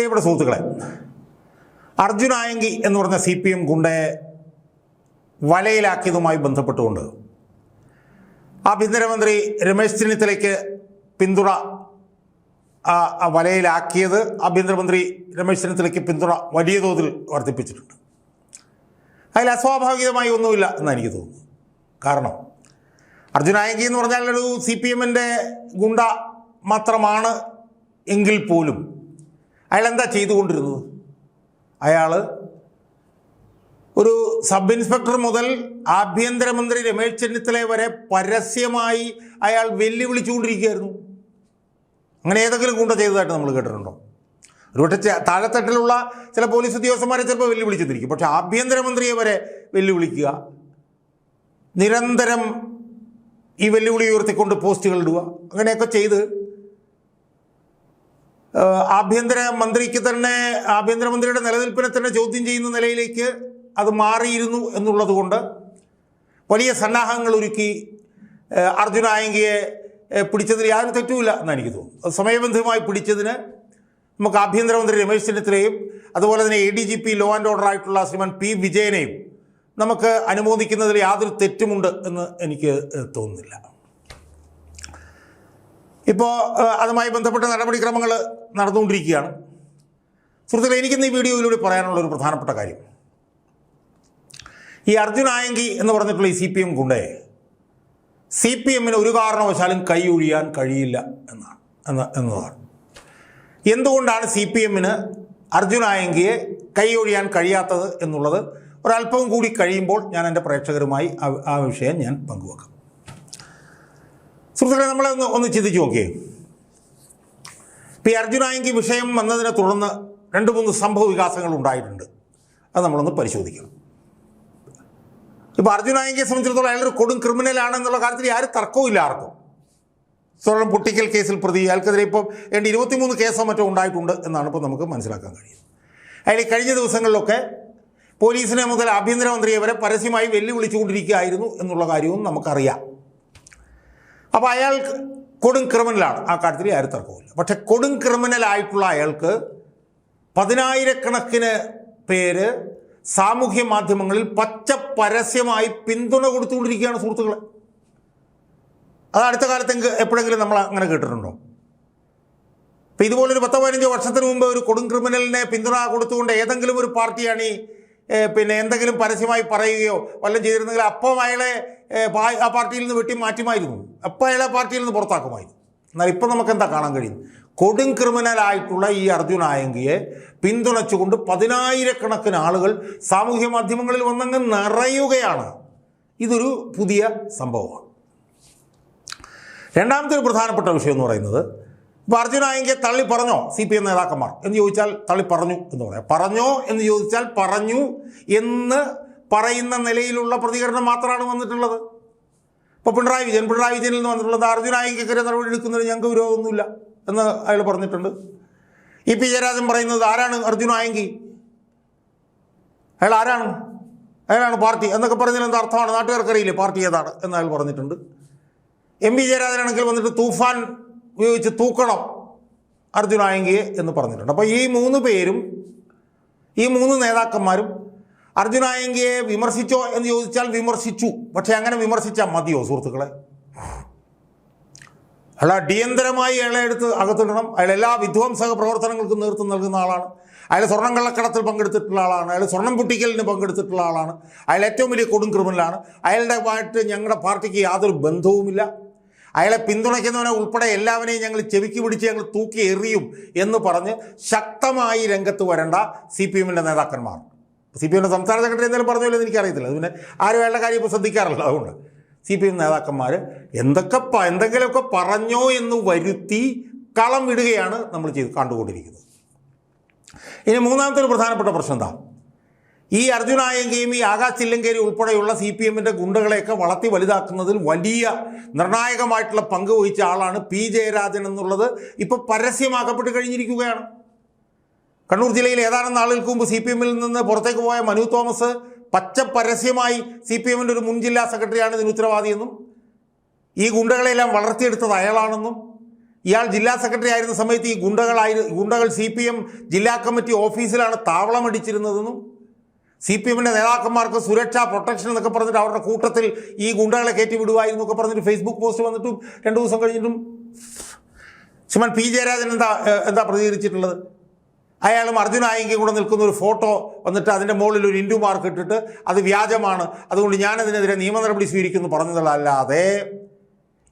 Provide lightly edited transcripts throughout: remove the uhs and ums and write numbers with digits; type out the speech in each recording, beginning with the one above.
പ്രിയപ്പെട്ട സുഹൃത്തുക്കളെ, അർജുൻ ആയങ്കി എന്ന് പറഞ്ഞ CPM ഗുണ്ടയെ വലയിലാക്കിയതുമായി ബന്ധപ്പെട്ടുകൊണ്ട് ആഭ്യന്തരമന്ത്രി രമേശ് ചെന്നിത്തലയ്ക്ക് പിന്തുണ വലയിലാക്കിയത് ആഭ്യന്തരമന്ത്രി രമേശ് ചെന്നിത്തലയ്ക്ക് പിന്തുണ വലിയ തോതിൽ വർദ്ധിപ്പിച്ചിട്ടുണ്ട്. അതിൽ അസ്വാഭാവികമായി ഒന്നുമില്ല എന്ന് എനിക്ക് തോന്നുന്നു. കാരണം അർജുൻ ആയങ്കി എന്ന് പറഞ്ഞാൽ ഒരു CPMൻ്റെ ഗുണ്ട മാത്രമാണ് എങ്കിൽ പോലും അയാൾ എന്താ ചെയ്തുകൊണ്ടിരുന്നത്? അയാൾ ഒരു സബ് ഇൻസ്പെക്ടർ മുതൽ ആഭ്യന്തരമന്ത്രി രമേശ് ചെന്നിത്തല വരെ പരസ്യമായി അയാൾ വെല്ലുവിളിച്ചുകൊണ്ടിരിക്കുകയായിരുന്നു. അങ്ങനെ ഏതെങ്കിലും ഗുണ്ട ചെയ്തതായിട്ട് നമ്മൾ കേട്ടിട്ടുണ്ടോ? ഒരുപക്ഷെ താഴെത്തട്ടിലുള്ള ചില പോലീസ് ഉദ്യോഗസ്ഥന്മാരെ ചിലപ്പോൾ വെല്ലുവിളിച്ചെന്നിരിക്കും. പക്ഷേ ആഭ്യന്തരമന്ത്രിയെ വരെ വെല്ലുവിളിക്കുക, നിരന്തരം ഈ വെല്ലുവിളി ഉയർത്തിക്കൊണ്ട് പോസ്റ്റുകൾ ഇടുക, അങ്ങനെയൊക്കെ ചെയ്ത് ആഭ്യന്തരമന്ത്രിയുടെ നിലനിൽപ്പിനെ തന്നെ ചോദ്യം ചെയ്യുന്ന നിലയിലേക്ക് അത് മാറിയിരുന്നു എന്നുള്ളത് കൊണ്ട് വലിയ സന്നാഹങ്ങൾ ഒരുക്കി അർജുൻ ആയങ്കിയെ പിടിച്ചതിൽ യാതൊരു തെറ്റുമില്ല എന്നാണ് എനിക്ക് തോന്നുന്നു. സമയബന്ധിതമായി പിടിച്ചതിന് നമുക്ക് ആഭ്യന്തരമന്ത്രി രമേശ് ചെന്നിത്തലയും അതുപോലെ തന്നെ ADGP ലോ ആൻഡ് ഓർഡർ ആയിട്ടുള്ള ശ്രീമാൻ P. വിജയനെയും നമുക്ക് അനുമോദിക്കുന്നതിൽ യാതൊരു തെറ്റുമുണ്ട് എന്ന് എനിക്ക് തോന്നുന്നില്ല. ഇപ്പോൾ അതുമായി ബന്ധപ്പെട്ട നടപടിക്രമങ്ങൾ നടന്നുകൊണ്ടിരിക്കുകയാണ്. സുഹൃത്തുക്കളെ, എനിക്കിന്ന് ഈ വീഡിയോയിലൂടെ പറയാനുള്ള ഒരു പ്രധാനപ്പെട്ട കാര്യം, ഈ അർജുൻ ആയങ്കി എന്ന് പറഞ്ഞിട്ടുള്ള ഈ CPM ഗുണ്ടയെ CPMന് ഒരു കാരണവശാലും കൈ ഒഴിയാൻ കഴിയില്ല എന്നതാണ്. എന്തുകൊണ്ടാണ് CPMന് അർജുൻ ആയങ്കിയെ കൈ ഒഴിയാൻ കഴിയാത്തത് എന്നുള്ളത് ഒരല്പവും കൂടി കഴിയുമ്പോൾ ഞാൻ എൻ്റെ പ്രേക്ഷകരുമായി ആ വിഷയം ഞാൻ പങ്കുവെക്കാം. സുഹൃത്തുക്കളെ, നമ്മളൊന്ന് ചിന്തിച്ച് നോക്കിയേ. ഇപ്പോൾ ഈ അർജുൻ ആയങ്കി വിഷയം വന്നതിനെ തുടർന്ന് 2-3 സംഭവ വികാസങ്ങൾ ഉണ്ടായിട്ടുണ്ട്. അത് നമ്മളൊന്ന് പരിശോധിക്കണം. ഇപ്പോൾ അർജുൻ ആയങ്കിയെ സംബന്ധിച്ചിടത്തോളം അയാളൊരു കൊടും ക്രിമിനലാണെന്നുള്ള കാര്യത്തിൽ ആരും തർക്കവുമില്ല ആർക്കും. സ്വർണ്ണം പൊട്ടിക്കൽ കേസിൽ പ്രതി അയാൾക്കെതിരെ ഇപ്പോൾ 23 കേസോ മറ്റോ ഉണ്ടായിട്ടുണ്ട് എന്നാണ് ഇപ്പോൾ നമുക്ക് മനസ്സിലാക്കാൻ കഴിയുന്നത്. അയാൾ കഴിഞ്ഞ ദിവസങ്ങളിലൊക്കെ പോലീസിനെ മുതൽ ആഭ്യന്തരമന്ത്രിയെ വരെ പരസ്യമായി വെല്ലുവിളിച്ചുകൊണ്ടിരിക്കുകയായിരുന്നു എന്നുള്ള കാര്യവും നമുക്കറിയാം. അപ്പോൾ അയാൾ കൊടും ക്രിമിനലാണ്, ആ കാര്യത്തിൽ ആരും തർക്കമില്ല. പക്ഷെ കൊടും ക്രിമിനലായിട്ടുള്ള അയാൾക്ക് 10,000-കണക്കിന് പേര് സാമൂഹ്യ മാധ്യമങ്ങളിൽ പച്ച പരസ്യമായി പിന്തുണ കൊടുത്തുകൊണ്ടിരിക്കുകയാണ് സുഹൃത്തുക്കളെ. അത് അടുത്ത കാലത്ത് എപ്പോഴെങ്കിലും നമ്മൾ അങ്ങനെ കേട്ടിട്ടുണ്ടോ? ഇപ്പം ഇതുപോലൊരു 10-15 വർഷത്തിന് മുമ്പ് ഒരു കൊടും ക്രിമിനലിനെ പിന്തുണ കൊടുത്തുകൊണ്ട് ഏതെങ്കിലും ഒരു പാർട്ടിയാണ് എന്തെങ്കിലും പരസ്യമായി പറയുകയോ വല്ലതും ചെയ്തിരുന്നെങ്കിൽ അപ്പം അയാളെ ആ പാർട്ടിയിൽ നിന്ന് വെട്ടി മാറ്റുമായിരുന്നു, അപ്പം അയാളെ പാർട്ടിയിൽ നിന്ന് പുറത്താക്കുമായിരുന്നു. എന്നാൽ ഇപ്പം നമുക്ക് എന്താ കാണാൻ കഴിയും? കൊടും ക്രിമിനലായിട്ടുള്ള ഈ അർജുൻ ആയങ്കിയെ പിന്തുണച്ചുകൊണ്ട് 10,000-കണക്കിന് ആളുകൾ സാമൂഹ്യ മാധ്യമങ്ങളിൽ വന്നങ്ങ് നിറയുകയാണ്. ഇതൊരു പുതിയ സംഭവമാണ്. രണ്ടാമത്തെ ഒരു പ്രധാനപ്പെട്ട വിഷയം എന്ന് പറയുന്നത്, ഇപ്പോൾ അർജുൻ ആയങ്കിയെ തള്ളി പറഞ്ഞോ CPM നേതാക്കന്മാർ എന്ന് ചോദിച്ചാൽ തള്ളി പറഞ്ഞു എന്ന് പറയാം. പറഞ്ഞോ എന്ന് ചോദിച്ചാൽ പറഞ്ഞു എന്ന് പറയുന്ന നിലയിലുള്ള പ്രതികരണം മാത്രമാണ് വന്നിട്ടുള്ളത്. ഇപ്പോൾ പിണറായി വിജയനിൽ നിന്ന് വന്നിട്ടുള്ളത് അർജുൻ ആയങ്കിക്കെതിരെ നടപടി എടുക്കുന്നതിന് ഞങ്ങൾക്ക് വിരോധമൊന്നുമില്ല എന്ന് അയാൾ പറഞ്ഞിട്ടുണ്ട്. P. ജയരാജൻ പറയുന്നത് ആരാണ് അർജുൻ ആയങ്കി, അയാളാണ് പാർട്ടി എന്നൊക്കെ പറഞ്ഞതിൽ എന്താ അർത്ഥമാണ്? നാട്ടുകാർക്കറിയില്ലേ പാർട്ടി ഏതാണ് എന്ന് അയാൾ പറഞ്ഞിട്ടുണ്ട്. MP. ജയരാജനാണെങ്കിൽ വന്നിട്ട് തൂഫാൻ ഉപയോഗിച്ച് തൂക്കണം അർജുൻ ആയങ്കിയെ എന്ന് പറഞ്ഞിട്ടുണ്ട്. അപ്പോൾ ഈ 3 പേരും, ഈ 3 നേതാക്കന്മാരും അർജുൻ ആയങ്കിയെ വിമർശിച്ചോ എന്ന് ചോദിച്ചാൽ വിമർശിച്ചു. പക്ഷേ അങ്ങനെ വിമർശിച്ചാൽ മതിയോ സുഹൃത്തുക്കളെ? അയാൾ അടിയന്തരമായി അയാളെ എടുത്ത് അകത്തിടണം. അയാൾ എല്ലാ വിധ്വംസക പ്രവർത്തനങ്ങൾക്കും നേതൃത്വം നൽകുന്ന ആളാണ്. അയാൾ സ്വർണ്ണം കള്ളക്കടത്തിൽ പങ്കെടുത്തിട്ടുള്ള ആളാണ്. അയാൾ സ്വർണ്ണം പൊട്ടിക്കലിന് പങ്കെടുത്തിട്ടുള്ള ആളാണ്. അയാൾ ഏറ്റവും വലിയ കൊടും ക്രിമിനലാണ്. അയാളുടെ ഞങ്ങളുടെ പാർട്ടിക്ക് യാതൊരു ബന്ധവുമില്ല. അയാളെ പിന്തുണയ്ക്കുന്നവനെ ഉൾപ്പെടെ എല്ലാവരെയും ഞങ്ങൾ ചെവിക്ക് പിടിച്ച് ഞങ്ങൾ തൂക്കി എറിയും എന്ന് പറഞ്ഞ് ശക്തമായി രംഗത്ത് വരേണ്ട CPMൻ്റെ നേതാക്കന്മാർ. CPMൻ്റെ സംസ്ഥാന സെക്രട്ടറി എന്തെങ്കിലും പറഞ്ഞല്ലോ എന്ന് എനിക്കറിയത്തില്ല. അത് പിന്നെ ആരും അയാളുടെ കാര്യം ഇപ്പോൾ ശ്രദ്ധിക്കാറില്ല. അതുകൊണ്ട് CPM നേതാക്കന്മാർ എന്തെങ്കിലുമൊക്കെ പറഞ്ഞോ എന്ന് വരുത്തി കളം വിടുകയാണ് നമ്മൾ കണ്ടുകൊണ്ടിരിക്കുന്നത്. ഇനി മൂന്നാമത്തെ ഒരു പ്രധാനപ്പെട്ട പ്രശ്നം എന്താ? ഈ അർജുൻ ആയങ്കിയും ഈ ആകാശ് ചില്ലങ്കേരി ഉൾപ്പെടെയുള്ള CPMൻ്റെ ഗുണ്ടകളെയൊക്കെ വളർത്തി വലുതാക്കുന്നതിൽ വലിയ നിർണായകമായിട്ടുള്ള പങ്ക് വഹിച്ച ആളാണ് P. ജയരാജൻ എന്നുള്ളത് ഇപ്പോൾ പരസ്യമാക്കപ്പെട്ട് കഴിഞ്ഞിരിക്കുകയാണ്. കണ്ണൂർ ജില്ലയിൽ ഏതാനും നാളുകൾക്ക് മുമ്പ് CPMൽ നിന്ന് പുറത്തേക്ക് പോയ മനു തോമസ് പച്ച പരസ്യമായി CPMൻ്റെ ഒരു മുൻ ജില്ലാ സെക്രട്ടറിയാണ് ഇതിന് ഉത്തരവാദിയെന്നും ഈ ഗുണ്ടകളെല്ലാം വളർത്തിയെടുത്തത് അയാളാണെന്നും ഇയാൾ ജില്ലാ സെക്രട്ടറി ആയിരുന്ന സമയത്ത് ഈ ഗുണ്ടകൾ CPM ജില്ലാ കമ്മിറ്റി ഓഫീസിലാണ് താവളമടിച്ചിരുന്നതെന്നും CPMന്റെ നേതാക്കന്മാർക്ക് സുരക്ഷാ പ്രൊട്ടക്ഷൻ എന്നൊക്കെ പറഞ്ഞിട്ട് അവരുടെ കൂട്ടത്തിൽ ഈ ഗുണ്ടകളെ കയറ്റി വിടുവായിരുന്നു എന്നൊക്കെ പറഞ്ഞിട്ട് ഫേസ്ബുക്ക് പോസ്റ്റ് വന്നിട്ടും 2 ദിവസം കഴിഞ്ഞിട്ടും ശ്രീമാൻ P. ജയരാജൻ എന്താ പ്രതികരിച്ചിട്ടുള്ളത്? അയാളും അർജുൻ ആയെങ്കിൽ കൂടെ നിൽക്കുന്ന ഒരു ഫോട്ടോ വന്നിട്ട് അതിൻ്റെ മുകളിൽ ഒരു ഇൻഡു മാർക്ക് ഇട്ടിട്ട് അത് വ്യാജമാണ്, അതുകൊണ്ട് ഞാനതിനെതിരെ നിയമ നടപടി സ്വീകരിക്കുന്നു പറഞ്ഞതല്ലാതെ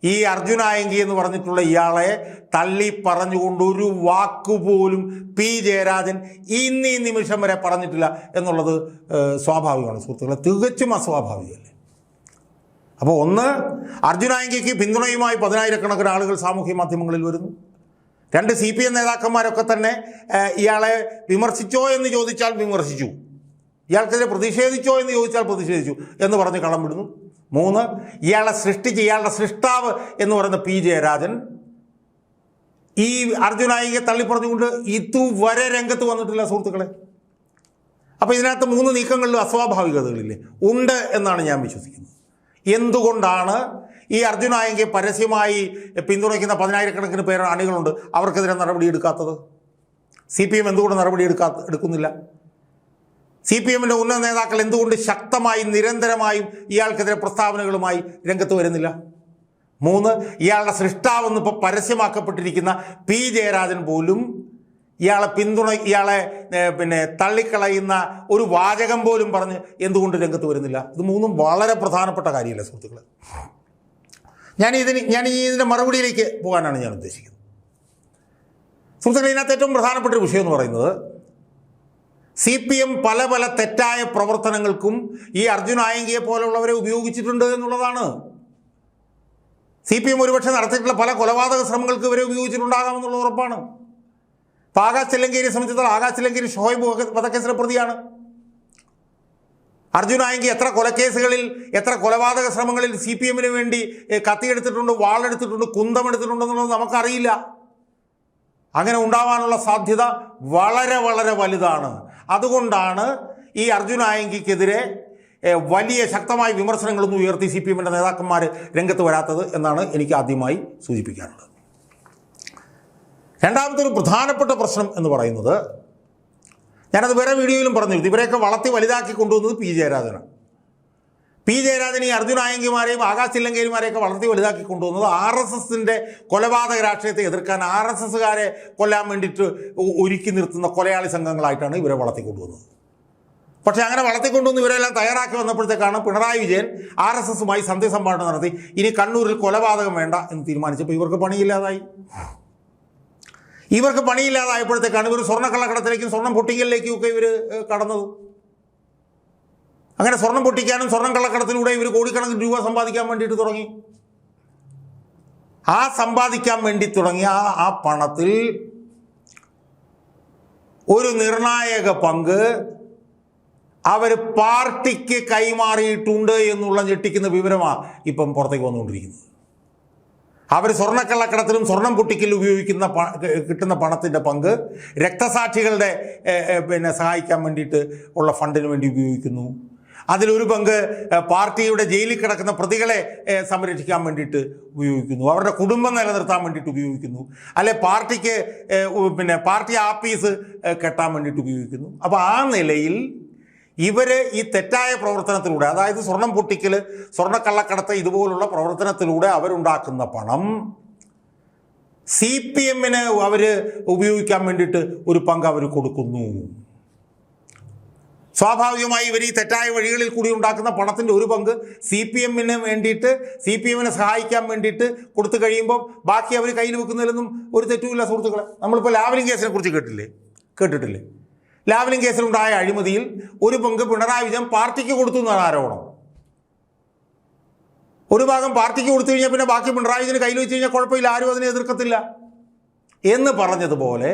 ഈ അർജുൻ ആയെങ്കിൽ എന്ന് പറഞ്ഞിട്ടുള്ള ഇയാളെ തള്ളി പറഞ്ഞുകൊണ്ട് ഒരു വാക്കുപോലും P. ജയരാജൻ ഈ നിമിഷം വരെ പറഞ്ഞിട്ടില്ല എന്നുള്ളത് സ്വാഭാവികമാണ് സുഹൃത്തുക്കളെ, തികച്ചും അസ്വാഭാവികമല്ലേ. അപ്പോൾ ഒന്ന്, അർജുൻ ആയെങ്കിക്ക് പിന്തുണയുമായി 10,000-കണക്കിന് ആളുകൾ സാമൂഹ്യ മാധ്യമങ്ങളിൽ വരുന്നു. 2, CPM നേതാക്കന്മാരൊക്കെ തന്നെ ഇയാളെ വിമർശിച്ചോ എന്ന് ചോദിച്ചാൽ വിമർശിച്ചു, ഇയാൾക്കെതിരെ പ്രതിഷേധിച്ചോ എന്ന് ചോദിച്ചാൽ പ്രതിഷേധിച്ചു എന്ന് പറഞ്ഞ് കളം വിടുന്നു. 3, ഇയാളുടെ സൃഷ്ടാവ് എന്ന് പറയുന്ന P. ജയരാജൻ ഈ അർജുൻ ആയിയെ തള്ളിപ്പറഞ്ഞുകൊണ്ട് ഇതുവരെ രംഗത്ത് വന്നിട്ടില്ല സുഹൃത്തുക്കളെ. അപ്പോൾ ഇതിനകത്ത് 3 നീക്കങ്ങളിലും അസ്വാഭാവികതകളില്ലേ ഉണ്ട് എന്നാണ് ഞാൻ വിശ്വസിക്കുന്നത്. എന്തുകൊണ്ടാണ് ഈ അർജുൻ ആയെങ്കിൽ പരസ്യമായി പിന്തുണയ്ക്കുന്ന 10,000-കണക്കിന് പേര് അണികളുണ്ട്, അവർക്കെതിരെ നടപടി എടുക്കാത്തത്? CPM എന്തുകൊണ്ട് നടപടി എടുക്കുന്നില്ല? CPMന്റെ ഉന്നത നേതാക്കൾ എന്തുകൊണ്ട് ശക്തമായും നിരന്തരമായും ഇയാൾക്കെതിരെ പ്രസ്താവനകളുമായി രംഗത്ത് വരുന്നില്ല? 3, ഇയാളുടെ സൃഷ്ടാവെന്ന് ഇപ്പോൾ പരസ്യമാക്കപ്പെട്ടിരിക്കുന്ന P. ജയരാജൻ പോലും ഇയാളെ തള്ളിക്കളയുന്ന ഒരു വാചകം പോലും പറഞ്ഞ് എന്തുകൊണ്ട് രംഗത്ത് വരുന്നില്ല? ഇത് 3ഉം വളരെ പ്രധാനപ്പെട്ട കാര്യമല്ലേ സുഹൃത്തുക്കളെ. ഞാൻ ഇതിൻ്റെ മറുപടിയിലേക്ക് പോകാനാണ് ഞാൻ ഉദ്ദേശിക്കുന്നത്. സുഹൃത്തുക്കളെ, ഇതിനകത്ത് ഏറ്റവും പ്രധാനപ്പെട്ട ഒരു വിഷയം എന്ന് പറയുന്നത് CPM പല തെറ്റായ പ്രവർത്തനങ്ങൾക്കും ഈ അർജുൻ ആയെങ്കിയെ പോലുള്ളവരെ ഉപയോഗിച്ചിട്ടുണ്ട് എന്നുള്ളതാണ്. CPM ഒരുപക്ഷെ നടത്തിയിട്ടുള്ള പല കൊലപാതക ശ്രമങ്ങൾക്ക് ഇവരെ ഉപയോഗിച്ചിട്ടുണ്ടാകാമെന്നുള്ള ഉറപ്പാണ്. ഇപ്പോൾ ആകാശ് ചില്ലങ്കേരിയെ സംബന്ധിച്ചിടത്തോളം ആകാശ് ചില്ലങ്കേരി ഷോയ്ബ് വധക്കേസിലെ പ്രതിയാണ്. അർജുൻ ആയെങ്കിൽ എത്ര കൊലക്കേസുകളിൽ, എത്ര കൊലപാതക ശ്രമങ്ങളിൽ CPMന് വേണ്ടി കത്തിയെടുത്തിട്ടുണ്ട്, വാളെടുത്തിട്ടുണ്ട്, കുന്തമെടുത്തിട്ടുണ്ടെന്നുള്ളത് നമുക്കറിയില്ല. അങ്ങനെ ഉണ്ടാവാനുള്ള സാധ്യത വളരെ വലുതാണ്. അതുകൊണ്ടാണ് ഈ അർജുൻ ആയെങ്കിക്കെതിരെ വലിയ ശക്തമായ വിമർശനങ്ങളൊന്നും ഉയർത്തി CPMന്റെ നേതാക്കന്മാർ രംഗത്ത് വരാത്തത് എന്നാണ് എനിക്ക് ആദ്യമായി സൂചിപ്പിക്കാനുള്ളത്. രണ്ടാമത്തെ ഒരു പ്രധാനപ്പെട്ട പ്രശ്നം എന്ന് പറയുന്നത്, ഞാനത് വേറെ വീഡിയോയിലും പറഞ്ഞിരുന്നു, ഇവരെയൊക്കെ വളർത്തി വലുതാക്കി കൊണ്ടുവന്നത് P. ജയരാജനാണ്. P. ജയരാജൻ ഈ അർജുൻ ആയെങ്കിമാരെയും ആകാശ് ചില്ലങ്കേരിമാരെയൊക്കെ വളർത്തി വലുതാക്കി കൊണ്ടുവന്നത് RSSന്റെ കൊലപാതക രാഷ്ട്രീയത്തെ എതിർക്കാൻ, RSSകാരെ കൊല്ലാൻ വേണ്ടിയിട്ട് ഒരുക്കി നിർത്തുന്ന കൊലയാളി സംഘങ്ങളായിട്ടാണ് ഇവരെ വളർത്തിക്കൊണ്ടുവന്നത്. പക്ഷേ അങ്ങനെ വളർത്തിക്കൊണ്ടുവന്ന് ഇവരെല്ലാം തയ്യാറാക്കി വന്നപ്പോഴത്തേക്കാണ് പിണറായി വിജയൻ RSSുമായി സന്ധ്യസംഭാഷണം നടത്തി ഇനി കണ്ണൂരിൽ കൊലപാതകം വേണ്ട എന്ന് തീരുമാനിച്ചപ്പോൾ ഇവർക്ക് പണിയില്ലാതായപ്പോഴത്തേക്കാണ് ഇവർ സ്വർണ്ണക്കള്ളക്കടത്തിലേക്കും സ്വർണ്ണം പൊട്ടിക്കലിലേക്കും ഒക്കെ ഇവർ കടന്നത്. അങ്ങനെ സ്വർണം പൊട്ടിക്കാനും സ്വർണ്ണം കള്ളക്കടത്തിലൂടെ ഇവർ കോടിക്കണക്കിന് രൂപ സമ്പാദിക്കാൻ വേണ്ടിയിട്ട് തുടങ്ങി. സമ്പാദിക്കാൻ വേണ്ടി തുടങ്ങിയ ആ പണത്തിൽ ഒരു നിർണായക പങ്ക് അവർ പാർട്ടിക്ക് കൈമാറിയിട്ടുണ്ട് എന്നുള്ള ഞെട്ടിക്കുന്ന വിവരമാണ് ഇപ്പം പുറത്തേക്ക് വന്നുകൊണ്ടിരിക്കുന്നത്. അവർ സ്വർണ്ണക്കള്ളക്കടത്തിലും സ്വർണം പൊട്ടിക്കലും കിട്ടുന്ന പണത്തിൻ്റെ പങ്ക് രക്തസാക്ഷികളുടെ സഹായിക്കാൻ വേണ്ടിയിട്ട് ഉള്ള ഫണ്ടിന് വേണ്ടി ഉപയോഗിക്കുന്നു. അതിലൊരു പങ്ക് പാർട്ടിയുടെ ജയിലിൽ കിടക്കുന്ന പ്രതികളെ സംരക്ഷിക്കാൻ വേണ്ടിയിട്ട് ഉപയോഗിക്കുന്നു, അവരുടെ കുടുംബം നിലനിർത്താൻ വേണ്ടിയിട്ട് ഉപയോഗിക്കുന്നു, അല്ലെ പാർട്ടിക്ക് പാർട്ടി ആഫീസ് കെട്ടാൻ വേണ്ടിയിട്ട് ഉപയോഗിക്കുന്നു. അപ്പോൾ ആ നിലയിൽ ഇവർ ഈ തെറ്റായ പ്രവർത്തനത്തിലൂടെ, അതായത് സ്വർണം പൊട്ടിക്കൽ, സ്വർണ്ണക്കള്ളക്കടത്ത് ഇതുപോലുള്ള പ്രവർത്തനത്തിലൂടെ അവരുണ്ടാക്കുന്ന പണം CPMന് അവർ ഉപയോഗിക്കാൻ വേണ്ടിയിട്ട് ഒരു പങ്ക് അവർ കൊടുക്കുന്നു. സ്വാഭാവികമായി ഇവർ ഈ തെറ്റായ വഴികളിൽ കൂടി ഉണ്ടാക്കുന്ന പണത്തിൻ്റെ ഒരു പങ്ക് CPMന് വേണ്ടിയിട്ട്, CPMനെ സഹായിക്കാൻ വേണ്ടിയിട്ട് കൊടുത്തു കഴിയുമ്പോൾ ബാക്കി അവർ കയ്യിൽ വെക്കുന്നതിലൊന്നും ഒരു തെറ്റുമില്ല സുഹൃത്തുക്കളെ. നമ്മളിപ്പോൾ ലാവ്ലിൻ കേസിനെ കുറിച്ച് കേട്ടിട്ടില്ലേ? ലാവ്ലിൻ കേസിലുണ്ടായ അഴിമതിയിൽ ഒരു പങ്ക് പിണറായി വിജയൻ പാർട്ടിക്ക് കൊടുത്തു എന്നാണ് ആരോപണം. ഒരു ഭാഗം പാർട്ടിക്ക് കൊടുത്തു കഴിഞ്ഞാൽ പിന്നെ ബാക്കി പിണറായി വിജയന് കയ്യിൽ വെച്ച് കഴിഞ്ഞാൽ കുഴപ്പമില്ല, ആരും അതിനെ എതിർക്കത്തില്ല എന്ന് പറഞ്ഞതുപോലെ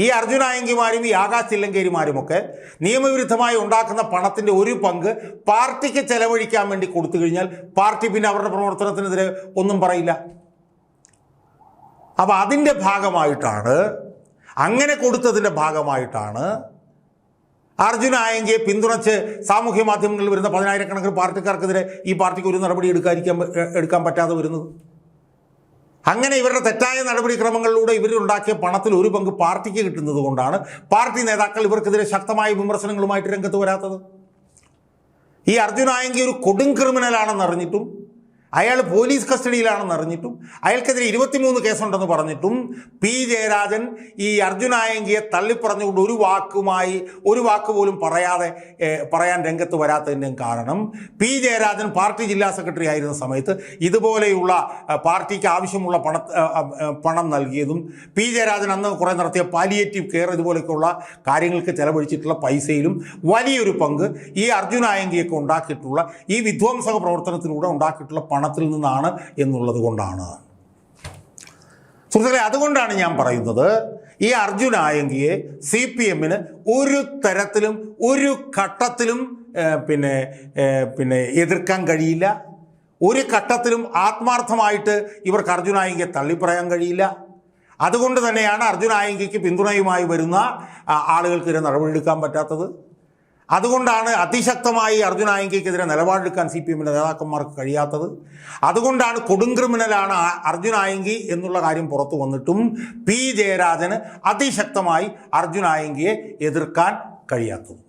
ഈ അർജുൻ ആയെങ്കിമാരും ഈ ആകാശ് ചില്ലങ്കേരിമാരുമൊക്കെ നിയമവിരുദ്ധമായി ഉണ്ടാക്കുന്ന പണത്തിൻ്റെ ഒരു പങ്ക് പാർട്ടിക്ക് ചെലവഴിക്കാൻ വേണ്ടി കൊടുത്തു കഴിഞ്ഞാൽ പാർട്ടി പിന്നെ അവരുടെ പ്രവർത്തനത്തിനെതിരെ ഒന്നും പറയില്ല. അപ്പോൾ അതിൻ്റെ ഭാഗമായിട്ടാണ്, അങ്ങനെ കൊടുത്തതിൻ്റെ ഭാഗമായിട്ടാണ് അർജുൻ ആയെങ്കിയെ പിന്തുണച്ച് സാമൂഹ്യ മാധ്യമങ്ങളിൽ വരുന്ന 10,000-കണക്കിന് പാർട്ടിക്കാർക്കെതിരെ ഈ പാർട്ടിക്ക് ഒരു നടപടി എടുക്കാൻ പറ്റാതെ വരുന്നത്. അങ്ങനെ ഇവരുടെ തെറ്റായ നടപടിക്രമങ്ങളിലൂടെ ഇവരുണ്ടാക്കിയ പണത്തിൽ ഒരു പങ്ക് പാർട്ടിക്ക് കിട്ടുന്നത് കൊണ്ടാണ് പാർട്ടി നേതാക്കൾ ഇവർക്കെതിരെ ശക്തമായ വിമർശനങ്ങളുമായിട്ട് രംഗത്ത് വരാത്തത്. ഈ അർജുൻ ആയങ്കി ഒരു കൊടും ക്രിമിനലാണെന്ന് അറിഞ്ഞിട്ടും, അയാൾ പോലീസ് കസ്റ്റഡിയിലാണെന്ന് അറിഞ്ഞിട്ടും, അയാൾക്കെതിരെ 23 കേസുണ്ടെന്ന് പറഞ്ഞിട്ടും പി ജയരാജൻ ഈ അർജുൻ ആയങ്കിയെ തള്ളിപ്പറഞ്ഞുകൊണ്ട് ഒരു വാക്ക് പോലും പറയാൻ രംഗത്ത് വരാത്തതിൻ്റെ കാരണം പി ജയരാജൻ പാർട്ടി ജില്ലാ സെക്രട്ടറി ആയിരുന്ന സമയത്ത് ഇതുപോലെയുള്ള പാർട്ടിക്ക് ആവശ്യമുള്ള പണം നൽകിയതും പി ജയരാജൻ അന്ന് കുറേ നടത്തിയ പാലിയേറ്റീവ് കെയർ ഇതുപോലെയൊക്കെയുള്ള കാര്യങ്ങൾക്ക് ചെലവഴിച്ചിട്ടുള്ള പൈസയിലും വലിയൊരു പങ്ക് ഈ അർജുൻ ആയങ്കിയൊക്കെ ഉണ്ടാക്കിയിട്ടുള്ള ഈ വിധ്വംസക പ്രവർത്തനത്തിലൂടെ ഉണ്ടാക്കിയിട്ടുള്ള പണത്തിൽ നിന്നാണ് എന്നുള്ളത് കൊണ്ടാണ്. സുഹൃത്തുക്കളെ, അതുകൊണ്ടാണ് ഞാൻ പറയുന്നത് ഈ അർജുൻ ആയങ്കിയെ CPM-ന് ഒരു തരത്തിലും ഒരു ഘട്ടത്തിലും എതിർക്കാൻ കഴിയില്ല. ഒരു ഘട്ടത്തിലും ആത്മാർത്ഥമായിട്ട് ഇവർക്ക് അർജുൻ ആയങ്കിയെ തള്ളിപ്പറയാൻ കഴിയില്ല. അതുകൊണ്ട് തന്നെയാണ് അർജുൻ ആയങ്കിക്ക് പിന്തുണയുമായി വരുന്ന ആളുകൾക്കെതിരെ നടപടിയെടുക്കാൻ പറ്റാത്തത്. അതുകൊണ്ടാണ് അതിശക്തമായി അർജുൻ ആയങ്കിക്കെതിരെ നിലപാടെടുക്കാൻ CPM-ന്റെ നേതാക്കന്മാർക്ക് കഴിയാത്തത്. അതുകൊണ്ടാണ് കൊടും ക്രിമിനലാണ് അർജുൻ ആയങ്കി എന്നുള്ള കാര്യം പുറത്തു വന്നിട്ടും പി ജയരാജന് അതിശക്തമായി അർജുൻ ആയങ്കിയെ എതിർക്കാൻ കഴിയാത്തത്.